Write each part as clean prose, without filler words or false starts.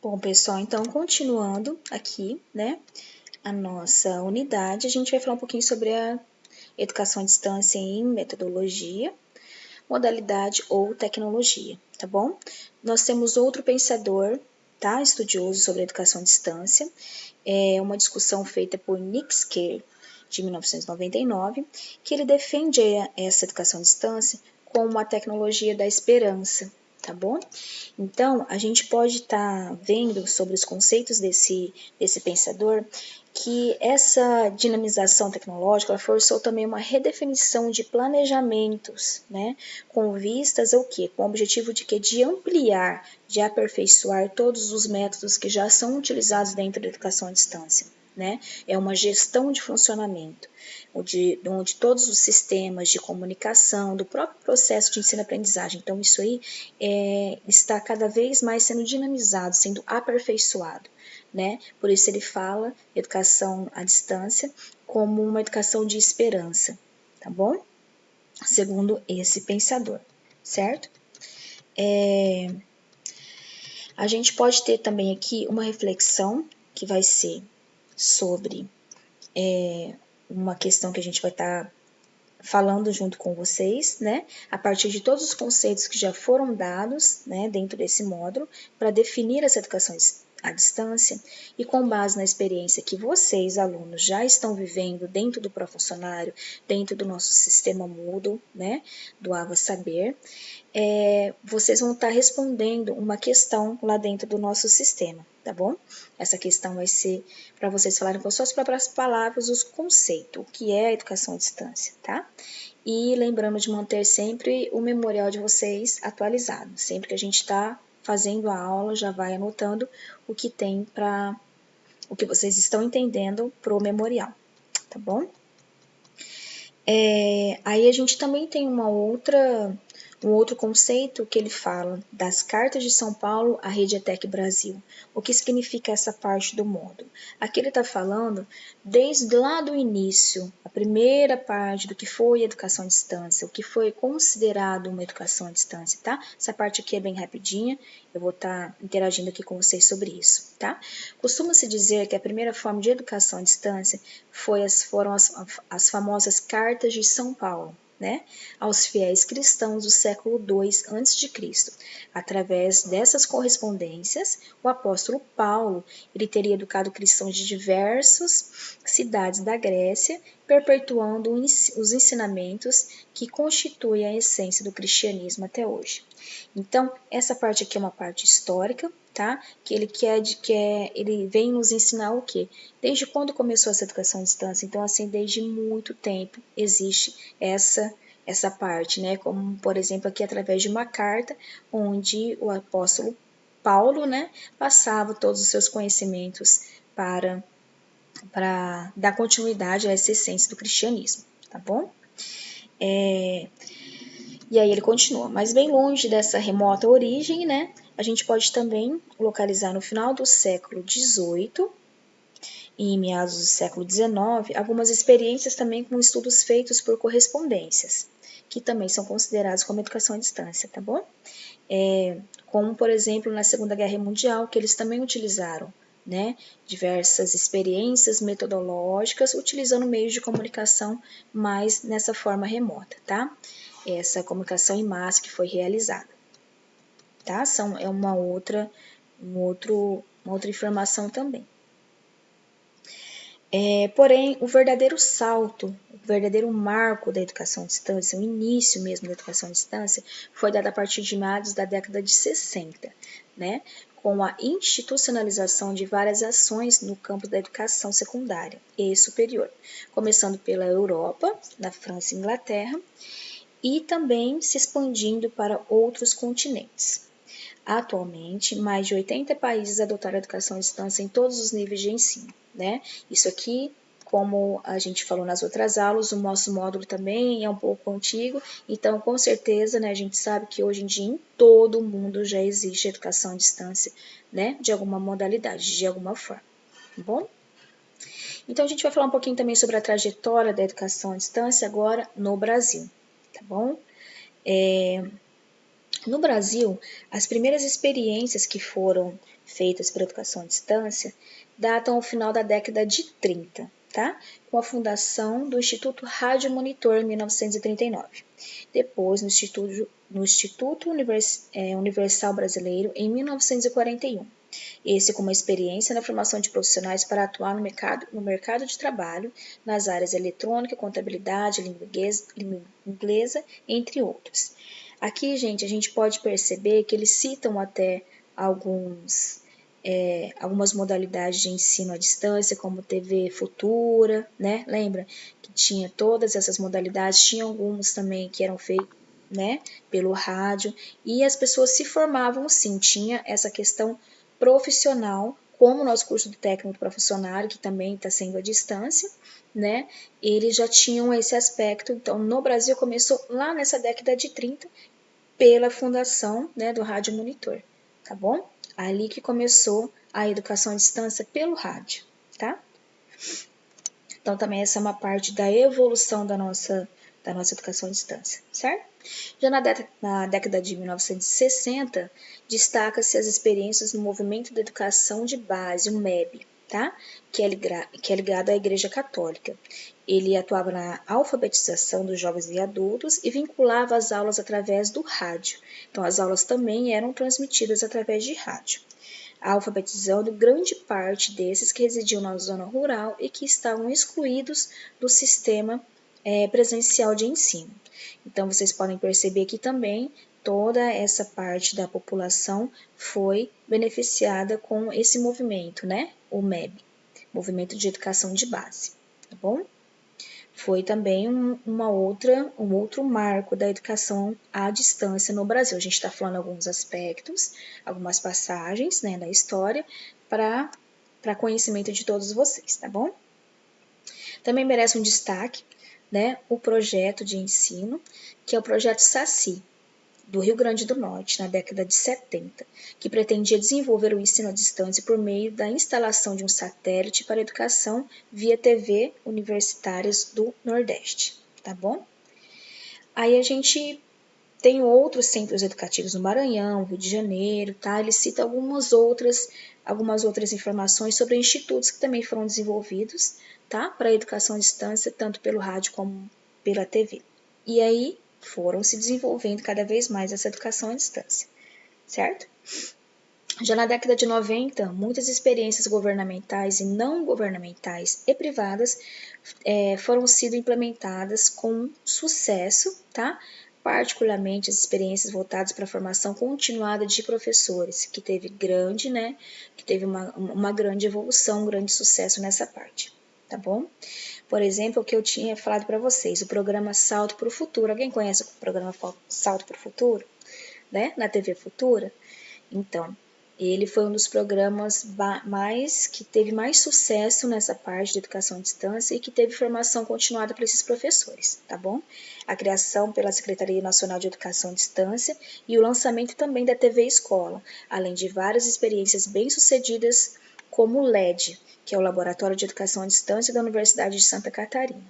Bom, pessoal, então, continuando aqui, né, a nossa unidade, a gente vai falar um pouquinho sobre a educação à distância em metodologia, modalidade ou tecnologia, tá bom? Nós temos outro pensador, tá, estudioso sobre a educação à distância, é uma discussão feita por Nick Scale, de 1999, que ele defende essa educação à distância como a tecnologia da esperança, tá bom? Então, a gente pode estar vendo sobre os conceitos desse pensador que essa dinamização tecnológica forçou também uma redefinição de planejamentos, né, com vistas ao quê? Com o objetivo de quê? De ampliar, de aperfeiçoar todos os métodos que já são utilizados dentro da educação à distância, né? É uma gestão de funcionamento, onde todos os sistemas de comunicação, do próprio processo de ensino-aprendizagem, então isso aí está cada vez mais sendo dinamizado, sendo aperfeiçoado, né? Por isso ele fala educação à distância como uma educação de esperança, tá bom? Segundo esse pensador, certo? A gente pode ter também aqui uma reflexão que vai ser sobre uma questão que a gente vai estar falando junto com vocês, né, a partir de todos os conceitos que já foram dados, né, dentro desse módulo, para definir essa educação à distância e com base na experiência que vocês, alunos, já estão vivendo dentro do Profuncionário, dentro do nosso sistema Moodle, né, do Ava Saber, vocês vão estar respondendo uma questão lá dentro do nosso sistema, tá bom? Essa questão vai ser para vocês falarem com suas próprias palavras os conceitos, o que é a educação à distância, tá? E lembrando de manter sempre o memorial de vocês atualizado. Sempre que a gente está fazendo a aula, já vai anotando o que tem para o que vocês estão entendendo para o memorial, tá bom? Aí a gente também tem um outro conceito que ele fala das cartas de São Paulo à Rede ETEC Brasil. O que significa essa parte do módulo? Aqui ele está falando desde lá do início, a primeira parte do que foi a educação à distância, o que foi considerado uma educação à distância, tá? Essa parte aqui é bem rapidinha, eu vou estar interagindo aqui com vocês sobre isso, tá? Costuma-se dizer que a primeira forma de educação à distância foram as famosas cartas de São Paulo, né, aos fiéis cristãos do século II a.C. Através dessas correspondências, o apóstolo Paulo ele teria educado cristãos de diversas cidades da Grécia, perpetuando os ensinamentos que constituem a essência do cristianismo até hoje. Então, essa parte aqui é uma parte histórica, tá? Que ele vem nos ensinar o quê? Desde quando começou essa educação à distância? Então, assim, desde muito tempo existe essa parte, né? Como, por exemplo, aqui através de uma carta onde o apóstolo Paulo, né, passava todos os seus conhecimentos para dar continuidade a essa essência do cristianismo, tá bom? E aí ele continua, mas bem longe dessa remota origem, né, a gente pode também localizar no final do século XVIII e em meados do século XIX algumas experiências também com estudos feitos por correspondências, que também são considerados como educação à distância, tá bom? Como, por exemplo, na Segunda Guerra Mundial, que eles também utilizaram, né, diversas experiências metodológicas, utilizando meios de comunicação mais nessa forma remota, tá? Essa comunicação em massa que foi realizada, tá? É uma outra informação também. Porém, o verdadeiro salto, o verdadeiro marco da educação à distância, o início mesmo da educação à distância, foi dado a partir de meados da década de 60, né? Com a institucionalização de várias ações no campo da educação secundária e superior, começando pela Europa, na França e Inglaterra, e também se expandindo para outros continentes. Atualmente, mais de 80 países adotaram a educação à distância em todos os níveis de ensino, né? Isso aqui, como a gente falou nas outras aulas, o nosso módulo também é um pouco antigo, então com certeza, né, a gente sabe que hoje em dia em todo o mundo já existe educação à distância, né, de alguma modalidade, de alguma forma, tá bom? Então a gente vai falar um pouquinho também sobre a trajetória da educação à distância agora no Brasil, tá bom? No Brasil, as primeiras experiências que foram feitas pela educação à distância datam ao final da década de 30, tá? Com a fundação do Instituto Rádio Monitor em 1939. Depois, no Instituto Universal Brasileiro em 1941. Esse com uma experiência na formação de profissionais para atuar no mercado de trabalho, nas áreas eletrônica, contabilidade, língua inglesa, entre outros. Aqui, gente, a gente pode perceber que eles citam até algumas modalidades de ensino à distância, como TV Futura, né? Lembra que tinha todas essas modalidades, tinha alguns também que eram feitos, né, pelo rádio, e as pessoas se formavam sim, tinha essa questão profissional, como o nosso curso do técnico profissional, que também está sendo à distância, né? Eles já tinham esse aspecto. Então, no Brasil começou lá nessa década de 30, pela fundação, né, do Rádio Monitor, tá bom? Ali que começou a educação à distância pelo rádio, tá? Então, também essa é uma parte da evolução da nossa educação à distância, certo? Já na década de 1960, destaca-se as experiências no movimento da educação de base, o MEB, tá? Que é ligado à Igreja Católica. Ele atuava na alfabetização dos jovens e adultos e vinculava as aulas através do rádio. Então, as aulas também eram transmitidas através de rádio, alfabetizando grande parte desses que residiam na zona rural e que estavam excluídos do sistema presencial de ensino. Então, vocês podem perceber que também toda essa parte da população foi beneficiada com esse movimento, né? O MEB, Movimento de Educação de Base, tá bom? Foi também um outro marco da educação à distância no Brasil. A gente está falando alguns aspectos, algumas passagens, né, da história para conhecimento de todos vocês, tá bom? Também merece um destaque, né, o projeto de ensino, que é o projeto SACI, do Rio Grande do Norte, na década de 70, que pretendia desenvolver o ensino à distância por meio da instalação de um satélite para educação via TV universitárias do Nordeste, tá bom? Aí a gente tem outros centros educativos no Maranhão, Rio de Janeiro, tá? Ele cita algumas outras informações sobre institutos que também foram desenvolvidos, tá? Para a educação à distância, tanto pelo rádio como pela TV. E aí foram se desenvolvendo cada vez mais essa educação à distância, certo? Já na década de 90, muitas experiências governamentais e não governamentais e privadas foram sido implementadas com sucesso, tá? Particularmente as experiências voltadas para a formação continuada de professores, que teve uma grande evolução, um grande sucesso nessa parte, tá bom? Por exemplo, o que eu tinha falado para vocês, o programa Salto para o Futuro. Alguém conhece o programa Salto para o Futuro? Né? Na TV Futura? Então, ele foi um dos programas que teve mais sucesso nessa parte de educação à distância e que teve formação continuada para esses professores, tá bom? A criação pela Secretaria Nacional de Educação à Distância e o lançamento também da TV Escola, além de várias experiências bem-sucedidas como o LED, que é o Laboratório de Educação à Distância da Universidade de Santa Catarina,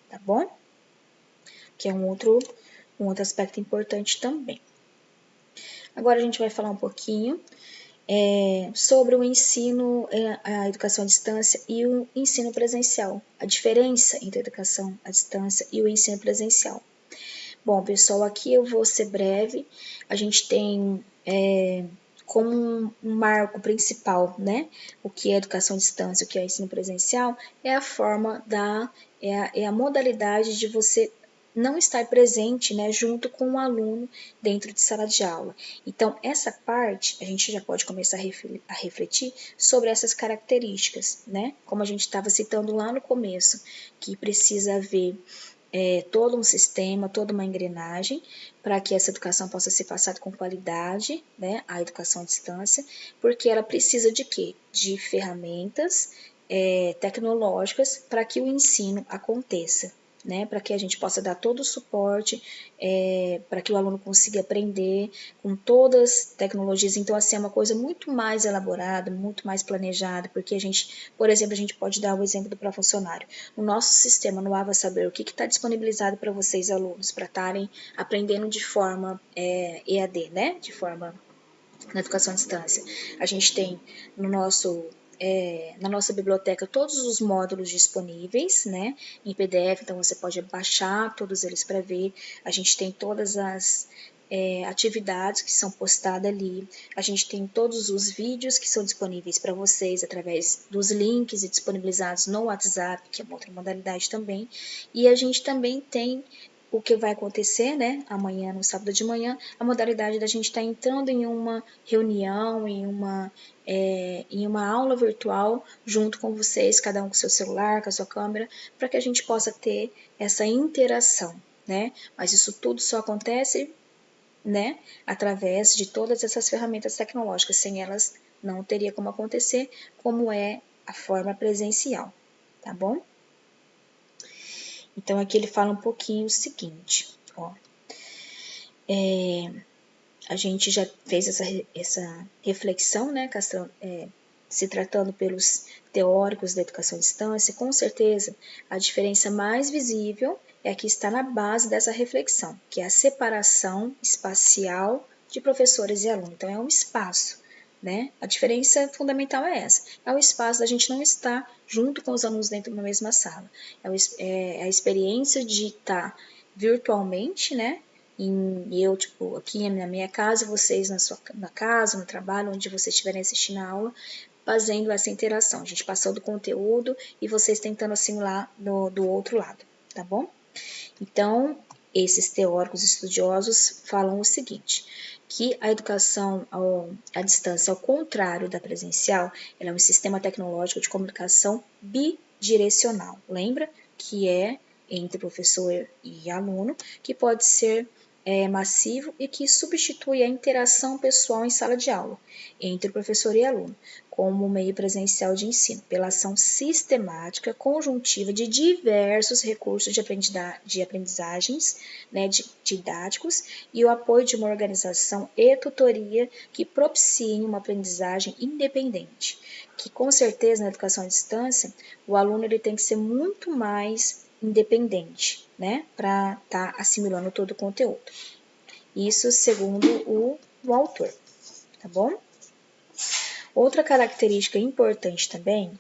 tá bom? Que é um outro aspecto importante também. Agora a gente vai falar um pouquinho sobre o ensino, a educação à distância e o ensino presencial, a diferença entre a educação à distância e o ensino presencial. Bom, pessoal, aqui eu vou ser breve. A gente tem como um marco principal, né? O que é educação à distância, o que é ensino presencial, é a forma é a modalidade de você não estar presente, né, junto com o aluno dentro de sala de aula. Então, essa parte, a gente já pode começar a refletir sobre essas características, né? Como a gente estava citando lá no começo, que precisa haver todo um sistema, toda uma engrenagem para que essa educação possa ser passada com qualidade, né, a educação à distância, porque ela precisa de quê? De ferramentas tecnológicas para que o ensino aconteça, né, para que a gente possa dar todo o suporte para que o aluno consiga aprender com todas as tecnologias. Então, assim, é uma coisa muito mais elaborada, muito mais planejada, porque a gente, por exemplo, a gente pode dar o exemplo do pró-funcionário. No nosso sistema, no Ava Saber, o que está disponibilizado para vocês, alunos, para estarem aprendendo de forma EAD, né, de forma na educação à distância. A gente tem no nosso na nossa biblioteca todos os módulos disponíveis, né, em PDF, então você pode baixar todos eles para ver. A gente tem todas as atividades que são postadas ali. A gente tem todos os vídeos que são disponíveis para vocês através dos links e disponibilizados no WhatsApp, que é uma outra modalidade também. E a gente também tem o que vai acontecer, né, amanhã, no sábado de manhã, a modalidade da gente estar entrando em uma reunião, em uma aula virtual, junto com vocês, cada um com seu celular, com a sua câmera, para que a gente possa ter essa interação, né? Mas isso tudo só acontece, né, através de todas essas ferramentas tecnológicas. Sem elas, não teria como acontecer, como é a forma presencial, tá bom? Então, aqui ele fala um pouquinho o seguinte, ó. A gente já fez essa reflexão, né, se tratando pelos teóricos da educação à distância, com certeza a diferença mais visível é a que está na base dessa reflexão, que é a separação espacial de professores e alunos. Então, é um espaço, né? A diferença fundamental é essa, é o espaço da gente não estar junto com os alunos dentro de uma mesma sala, é a experiência de estar virtualmente, né? Eu, tipo, aqui na minha casa, vocês na casa, no trabalho, onde vocês estiverem assistindo a aula, fazendo essa interação. A gente passando o conteúdo e vocês tentando assimilar do outro lado, tá bom? Então, esses teóricos estudiosos falam o seguinte, que a educação à distância, ao contrário da presencial, ela é um sistema tecnológico de comunicação bidirecional. Lembra que é entre professor e aluno, que pode ser massivo e que substitui a interação pessoal em sala de aula, entre o professor e aluno, como meio presencial de ensino, pela ação sistemática, conjuntiva de diversos recursos de aprendizagens, né, didáticos, e o apoio de uma organização e tutoria que propiciem uma aprendizagem independente, que com certeza na educação à distância, o aluno ele tem que ser muito mais independente, né, para estar assimilando todo o conteúdo. Isso segundo o autor, tá bom? Outra característica importante também